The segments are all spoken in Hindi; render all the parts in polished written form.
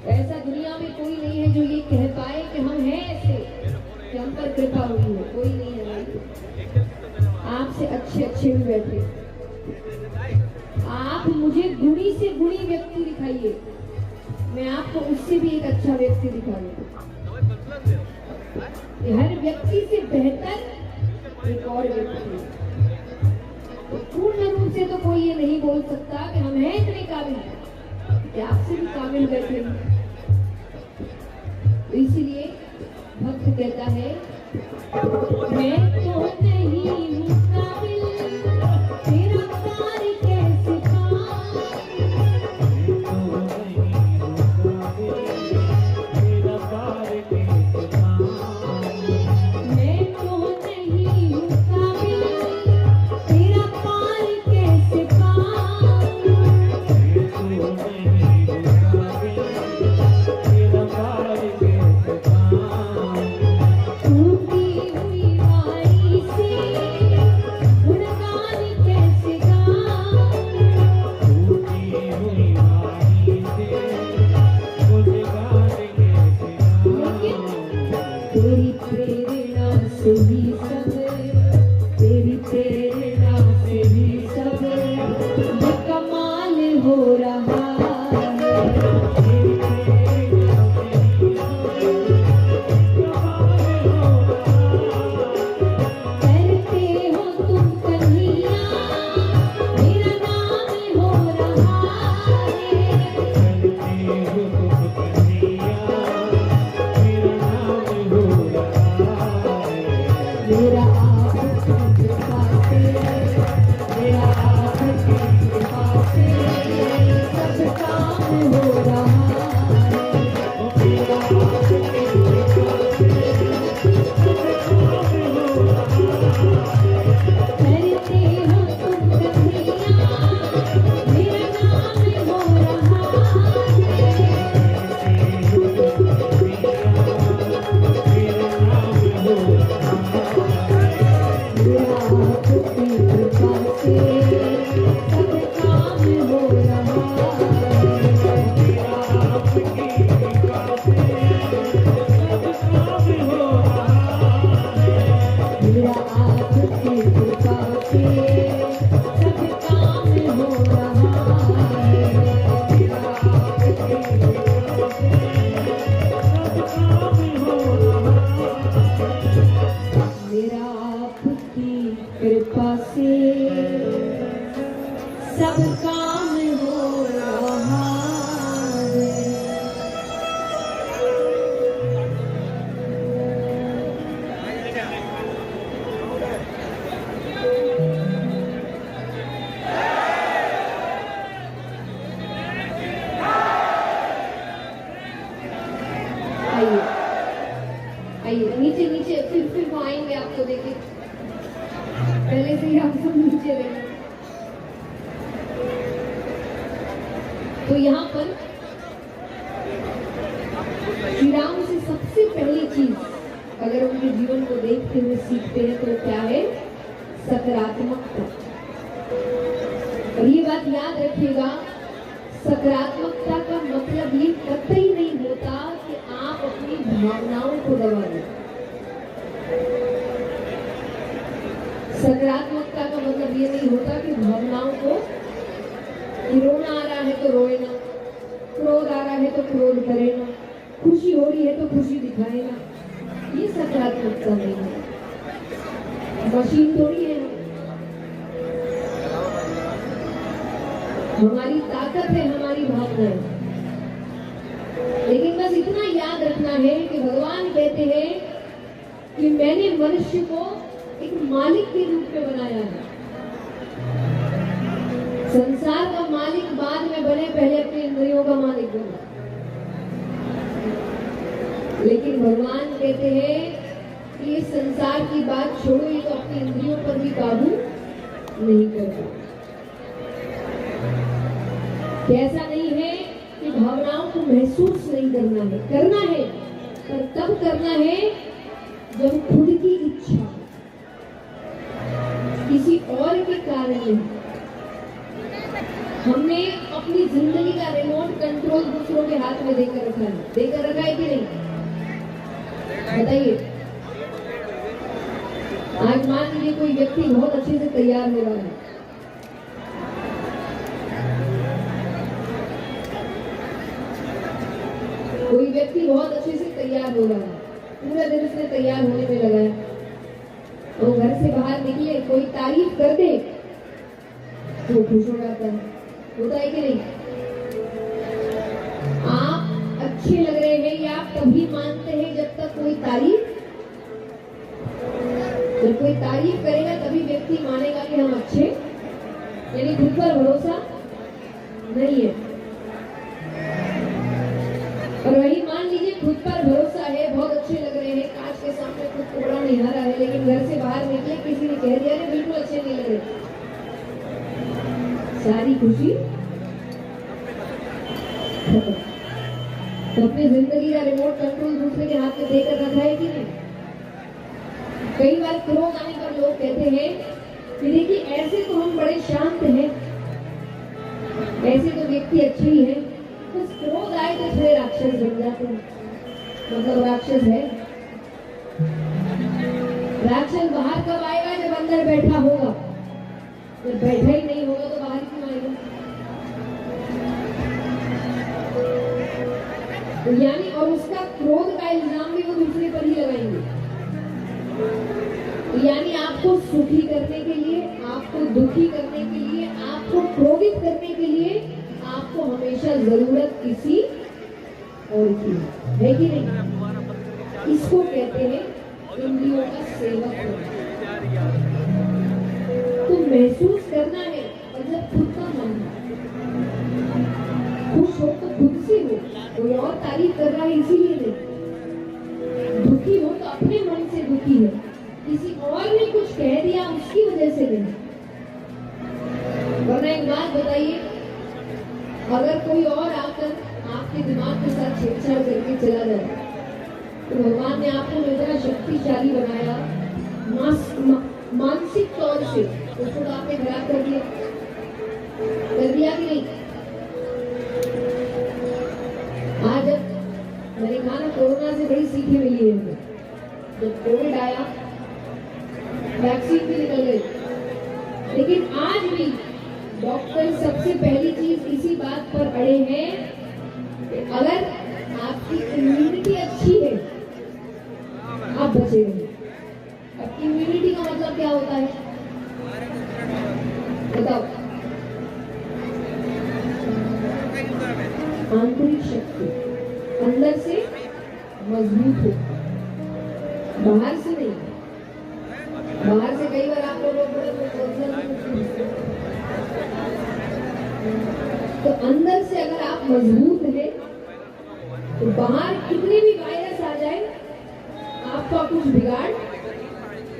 ऐसा दुनिया में कोई नहीं है जो ये कह पाए कि हम हैं ऐसे कि हम पर कृपा हुई है, कोई नहीं है भाई। आपसे अच्छे भी बैठे, आप मुझे गुणी से गुणी व्यक्ति दिखाइए, मैं आपको उससे भी एक अच्छा व्यक्ति दिखाऊंगा। हर व्यक्ति से बेहतर एक और व्यक्ति। तो पूर्ण रूप से तो कोई ये नहीं बोल सकता कि हम हैं इतने काबिल कि आपसे भी काबिल बैठे। तो इसीलिए भक्त कहता है, मैं तो नहीं हूँ काबिल, तेरा प्यार कैसे नीचे नीचे फिर वो आएंगे आपको देखे, पहले से ही आप सब नीचे रहे। तो यहाँ पर श्री राम से सबसे पहली चीज अगर उनके जीवन को देखते हुए सीखते हैं तो क्या है? सकारात्मकता। और ये बात याद रखिएगा, सकारात्मकता का मतलब ये कतई नहीं होता कि आप अपनी भावनाओं को दबा दें। सकारात्मकता का मतलब ये नहीं होता कि भावनाओं को, रोना आ रहा है तो रोए ना, क्रोध आ रहा है तो क्रोध करे ना, खुशी हो रही है तो खुशी दिखाए ना, ये सकारात्मकता नहीं है। मशीन थोड़ी है, हमारी ताकत है हमारी भावनाएं। लेकिन बस इतना याद रखना है कि भगवान कहते हैं कि मैंने मनुष्य को एक मालिक के रूप में बनाया है। संसार का मालिक बाद में बने, पहले अपने इंद्रियों का मालिक बने। लेकिन भगवान कहते हैं कि इस संसार की बात छोड़ो, ये तो अपनी इंद्रियों पर भी काबू नहीं करता। कैसा नहीं है कि भावनाओं को महसूस नहीं करना है पर तब करना है जब खुद की इच्छा, किसी और के कारण नहीं। हमने अपनी जिंदगी का रिमोट कंट्रोल दूसरों के हाथ में देकर रखा है कि नहीं? बताइए। आज मान लीजिए कोई व्यक्ति बहुत अच्छे से तैयार हो रहा है, कोई व्यक्ति बहुत अच्छे से तैयार हो रहा है, पूरा दिन उसने तैयार होने में लगाया, तो घर से बाहर निकले, कोई तारीफ कर दे तो खुश हो जाता है, होता है कि नहीं? आप अच्छे लग रहे हैं या आप तभी मानते हैं जब तक कोई तारीफ, जब कोई तारीफ करेगा तभी व्यक्ति मानेगा कि हम अच्छे, यानी खुद पर भरोसा नहीं है। और वही मान लीजिए खुद पर भरोसा है, बहुत अच्छे लग रहे हैं, कांच के सामने खुद को बड़ा निहारा है, लेकिन घर से बाहर निकले किसी ने कह दिया बिल्कुल अच्छे नहीं लग रहे, सारी खुशी तो अपनी जिंदगी का रिमोट कंट्रोल दूसरे के हाथ में देकर रखा है कि नहीं? कई बार क्रोध आने पर लोग कहते हैं कि देखिए ऐसे तो हम बड़े शांत हैं, ऐसे तो व्यक्ति अच्छे ही है, बस क्रोध आए तो फिर राक्षस बन जाते हैं। मतलब राक्षस है, राक्षस बाहर कब आएगा? जब अंदर बैठा होगा, जब बैठा ही नहीं होगा तो बाहर क्यों आएगा? तो यानी और उसका क्रोध का इल्जाम भी वो दूसरे पर ही लगाएंगे। यानी आपको सुखी करने के लिए, आपको दुखी करने के लिए, आपको क्रोधित करने के लिए आपको हमेशा जरूरत किसी और की है कि नहीं? इसको कहते हैं इंद्रियों का सेवक होना। तो महसूस करना है, और जब खुद का मन खुश हो तो खुद से हो, कोई और तारीफ कर रहा है इसीलिए नहीं। दुखी हो तो अपने मन से दुखी है, किसी और ने कुछ कह दिया उसकी वजह से नहीं। वरना एक बात बताइए, अगर कोई और आकर आपके दिमाग के साथ छेड़छाड़ करके चला जाए तो भगवान ने आपको इतना शक्तिशाली बनाया मानसिक तौर से, उसको तो आपने खराब कर दिया कि नहीं? आज मैंने कहा ना, कोरोना से बड़ी सीखें मिली है हमें। जब कोविड आया, वैक्सीन भी निकल गई, लेकिन आज भी डॉक्टर सबसे पहली चीज इसी बात पर अड़े हैं कि अगर आपकी इम्यूनिटी अच्छी है आप बचे रहिए। अब इम्यूनिटी का मतलब क्या होता है बताओ? आंतरिक शक्ति, अंदर से मजबूत हो, बाहर से नहीं। बाहर से कई बार आप लोगों तो अंदर से अगर आप मजबूत हैं तो बाहर कितने भी वायरस आ जाए आपका कुछ बिगाड़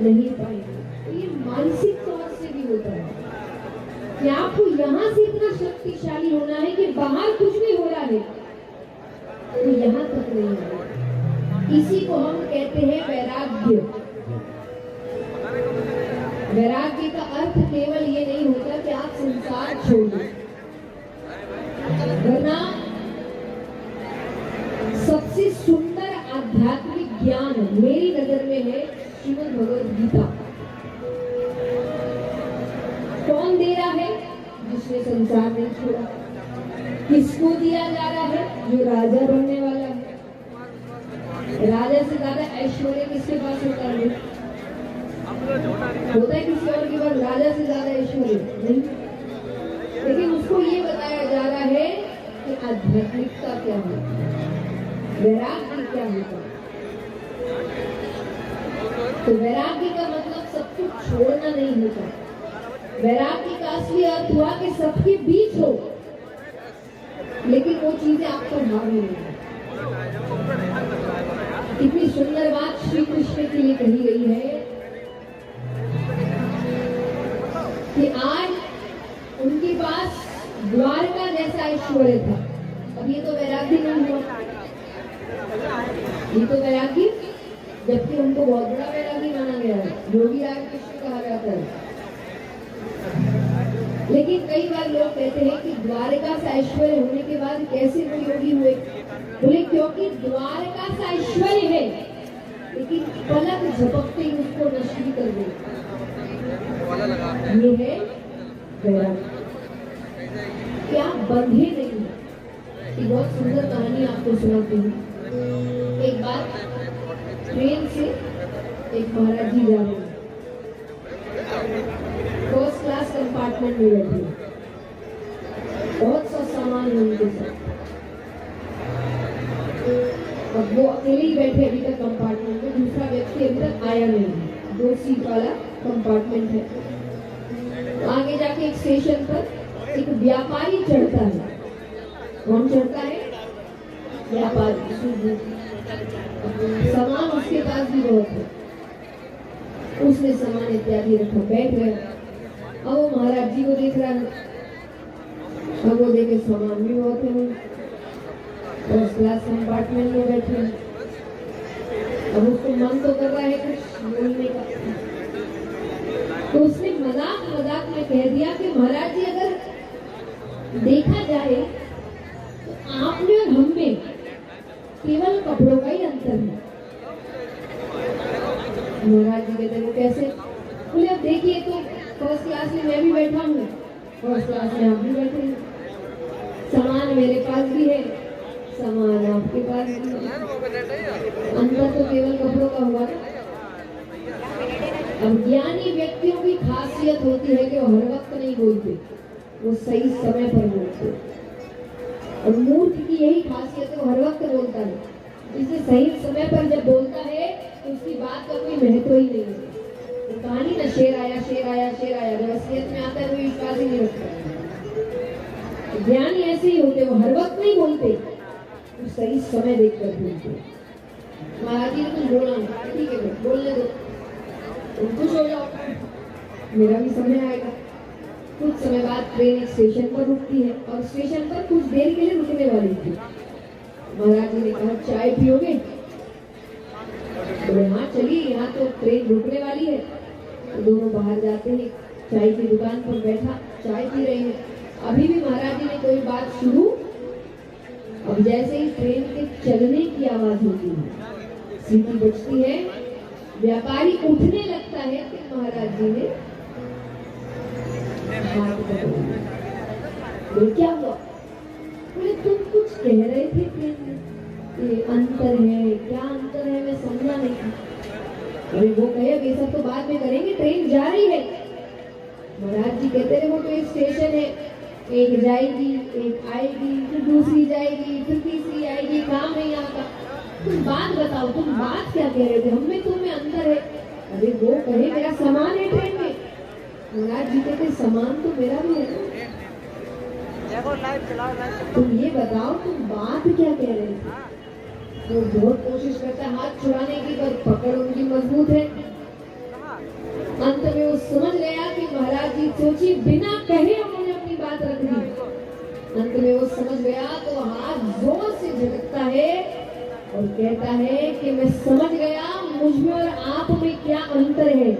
नहीं पाएंगे। तो ये मानसिक तौर से भी होता है कि आपको यहाँ से इतना शक्तिशाली होना है कि बाहर कुछ भी हो रहा है तो यहाँ तक नहीं है। इसी को हम कहते हैं वैराग्य। वैराग्य का अर्थ केवल ये नहीं होता कि आप संसार छोड़ दें, वरना सबसे सुंदर आध्यात्मिक ज्ञान मेरी नजर में है श्रीमद् भगवद गीता। कौन दे रहा है? जिसने संसार नहीं छोड़ा। किसको दिया जा रहा है? जो राजा बनने वाला है। राजा से ज्यादा ऐश्वर्य किसके पास होता है? होता है किसी और के पास राजा से ज्यादा ऐश्वर्य नहीं, लेकिन उसको ये बताया जा रहा है कि आध्यात्मिकता क्या है, वैराग्य क्या होता है। तो वैराग्य का मतलब सब कुछ छोड़ना नहीं होता। वैराग्य का असली अर्थ हुआ कि सबके बीच हो, लेकिन वो चीजें आप पर हावी नहीं है। कितनी सुंदर बात श्री कृष्ण के लिए कही गई है कि आज उनके पास द्वारका जैसा ऐश्वर्य था। अब ये तो वैराग्य नहीं हुआ, ये तो वैराग्य, जबकि उनको बहुत बड़ा वैराग्य माना गया है, योगी राज कृष्ण कहा जाता है। लेकिन कई बार लोग कहते हैं कि द्वारका से ऐश्वर्य होने के बाद कैसे वो योगी हुए? बोले क्योंकि द्वारका से ऐश्वर्य है, लेकिन पलक झपकते ही उसको नष्ट भी कर दे। ये है वैराग्य, क्या बंधे नहीं है। एक बहुत सुंदर कहानी आपको सुनाती हूँ। एक बार ट्रेन से एक महाराज जी जा रहे हैं, फर्स्ट क्लास कंपार्टमेंट में बैठे, बहुत सा सामान है उनके साथ। अब वो अकेले ही बैठे अभी तक कंपार्टमेंट में, दूसरा व्यक्ति अभी तक आया नहीं। 2 सीट वाला कंपार्टमेंट है। तो आगे जाके एक स्टेशन पर एक व्यापारी चढ़ता है। कौन चढ़ता है? व्यापारी। सामान उसके पास भी बहुत है, उसने सामान इत्यादि रखा, बैठ गया। अब वो महाराज जी को देख रहा है, अब वो देखे सामान भी बहुत है, फर्स्ट क्लास कंपार्टमेंट में बैठे हैं। अब उसको मन तो कर रहा है कुछ बोलने का, तो उसने मजाक मजाक में कह दिया कि महाराज जी अगर देखा जाए तो आप में और हम में केवल कपड़ों का ही अंतर है। महाराज जी कहते वो कैसे? बोले अब देखिए तो फर्स्ट क्लास में मैं भी बैठा हूँ, फर्स्ट क्लास में आप भी बैठे हैं, सामान मेरे पास भी है, सामान आपके पास भी है, अंतर तो केवल कपड़ों का हुआ ना। अब ज्ञानी व्यक्तियों की खासियत होती है कि वो हर वक्त नहीं बोलते, वो सही समय पर बोलते। और मूर्ख की यही खासियत है, वो हर वक्त बोलता है, इसलिए सही समय पर जब बोलता है तो उसकी बात का कोई महत्व ही नहीं है। तो कहानी ना शेर आया शेर आया शेर आया, जब असलियत में आता है तो विश्वास ही नहीं रखता। ज्ञानी ऐसे ही होते, वो हर वक्त नहीं बोलते, वो सही समय देखकर बोलते। महाराज जी ने कुछ बोला, ठीक है बोलने दो, तुम खुश हो जाओ, मेरा भी समय आएगा। कुछ समय बाद ट्रेन एक स्टेशन पर रुकती है और स्टेशन पर कुछ देर के लिए रुकने वाली थी। महाराज जी ने कहा चाय पियोगे? बोले हाँ चलिए, यहाँ तो ट्रेन रुकने वाली है। तो दोनों बाहर जाते हैं, चाय की दुकान पर बैठा चाय पी रहे हैं। अभी भी महाराज जी ने कोई बात शुरू, अब जैसे ही ट्रेन के चलने की आवाज होती है, सीटी बजती है, व्यापारी उठने लगता है कि महाराज जी ने हाथ पकड़ लिया। बोले क्या हुआ? बोले तुम कुछ कह रहे थे ट्रेन में, ये अंतर है, क्या अंतर है मैं समझा नहीं। अरे वो कहे ये सब तो बाद में करेंगे, ट्रेन जा रही है। महाराज जी कहते रहे वो तो एक स्टेशन है, एक जाएगी एक आएगी, फिर दूसरी जाएगी, फिर तीसरी आएगी, काम नहीं आता। तुम बात बताओ, तुम बात क्या कह रहे थे? हम में तुम में अंतर है। अरे वो कहे मेरा सामान है ट्रेन में। महाराज जी कहते सामान तो मेरा भी है ना, तुम ये बताओ तुम बात क्या कह रहे थे? वो बहुत कोशिश करता है हाथ छुड़ाने की, पर पकड़ उनकी मजबूत है। अंत में वो समझ गया कि महाराज जी सोची बिना कहे उन्होंने अपनी बात रख दी। अंत में वो समझ गया तो हाथ जोर से झटकता है और कहता है कि मैं समझ गया मुझ में और आप में क्या अंतर है,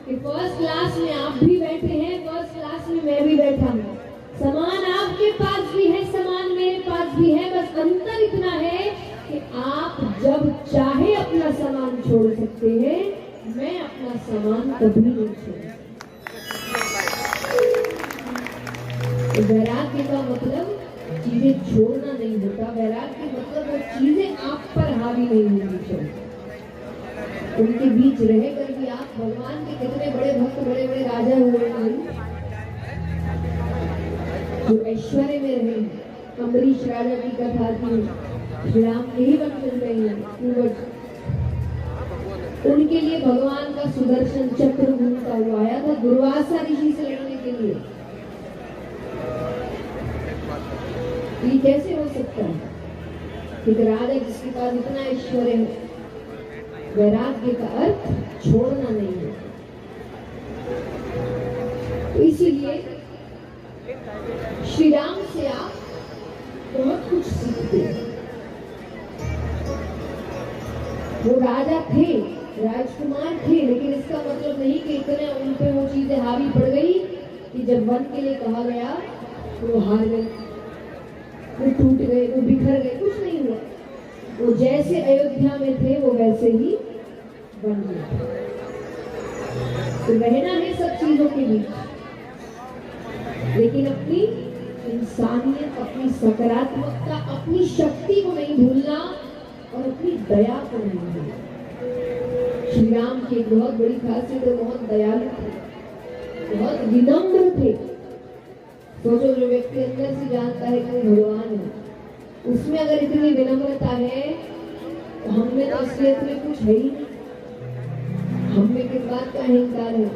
कि फर्स्ट क्लास में आप भी बैठे हैं, फर्स्ट क्लास में मैं भी बैठा हूँ, सामान आपके पास भी है, सामान मेरे पास भी है, बस अंतर इतना है कि आप जब चाहे अपना सामान छोड़ सकते हैं, मैं अपना सामान कभी नहीं छोड़। वैराग्य का मतलब चीजें छोड़ना नहीं होता, वैराग्य मतलब वो चीजें आप पर हावी नहीं होनी चाहिए। उनके बीच रहकर भी आप भगवान के कितने बड़े बड़े भक्त बड़े बड़े राजा हुए हैं जो ऐश्वर्य में रहे हैं। अम्बरीश राजा की कथा थी, श्री राम के ही वंश मिल रहे हैं पूर्वज। उनके लिए भगवान का सुदर्शन चक्र घूमता हुआ आया था दुर्वासा ऋषि से लड़ने के लिए। ये कैसे हो सकता है कि राजा जिसके पास इतना ऐश्वर्य है, वैराग्य का अर्थ छोड़ना नहीं है। तो इसीलिए श्री राम से आप बहुत कुछ सीखते हैं। वो राजा थे, राजकुमार थे, लेकिन इसका मतलब नहीं कि इतने उन पे वो चीजें हावी पड़ गई कि जब वन के लिए कहा गया तो वो हार गए, वो टूट गए, वो बिखर गए। कुछ नहीं हुआ, वो जैसे अयोध्या में थे वो वैसे ही बन गए। तो रहना है सब चीजों के बीच, लेकिन अपनी इंसानियत, अपनी सकारात्मकता, अपनी शक्ति को नहीं भूलना और अपनी दया को नहीं भूलना। श्री राम की एक बहुत बड़ी खासियत है, बहुत दयालु थे, बहुत विनम्र थे। सोचो, जो व्यक्ति अंदर से जानता है कि भगवान है, उसमें अगर इतनी विनम्रता है तो हमने तो असलियत में कुछ है ही नहीं। हमें किस बात का अहंकार है?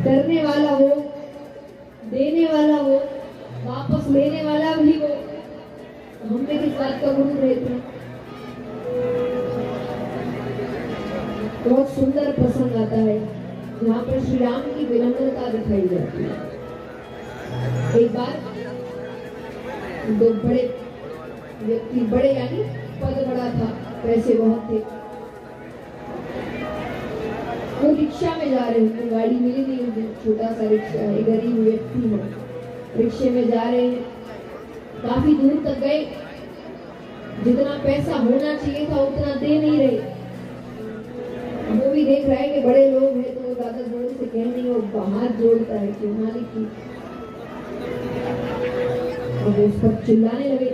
करने वाला हो, देने वाला हो, वापस लेने वाला भी हो, हमें किस बात का गुण रहता है? बहुत सुंदर प्रसंग आता है जहाँ पर श्री राम की विनम्रता दिखाई जाती है। एक बार दो बड़े व्यक्ति, बड़े यानी पद बड़ा था, पैसे बहुत थे, वो रिक्शा में जा रहे हैं, गाड़ी मिली नहीं, छोटा सा रिक्शा है, गरीब व्यक्ति है, रिक्शे में जा रहे हैं, काफी दूर तक गए, जितना पैसा होना चाहिए था उतना दे नहीं रहे। वो भी देख रहा है कि बड़े लोग हैं तो वो ज्यादा जोर से कह नहीं, वो बाहर जोड़ता है कि मालिक की, और वो उस पर चिल्लाने लगे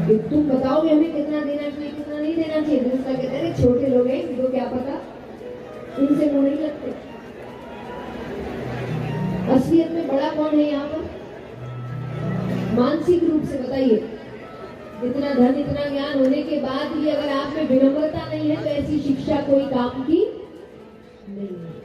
कि तुम बताओगे हमें कितना देना चाहिए, कितना नहीं देना चाहिए। दूसरा कहते हैं छोटे लोग हैं, इनको क्या पता, इनसे मुंह नहीं लगते। असलियत में बड़ा कौन है यहाँ पर? मानसिक रूप से बताइए, इतना धन इतना ज्ञान होने के बाद भी अगर आप में विनम्रता नहीं है तो ऐसी शिक्षा कोई काम की नहीं है।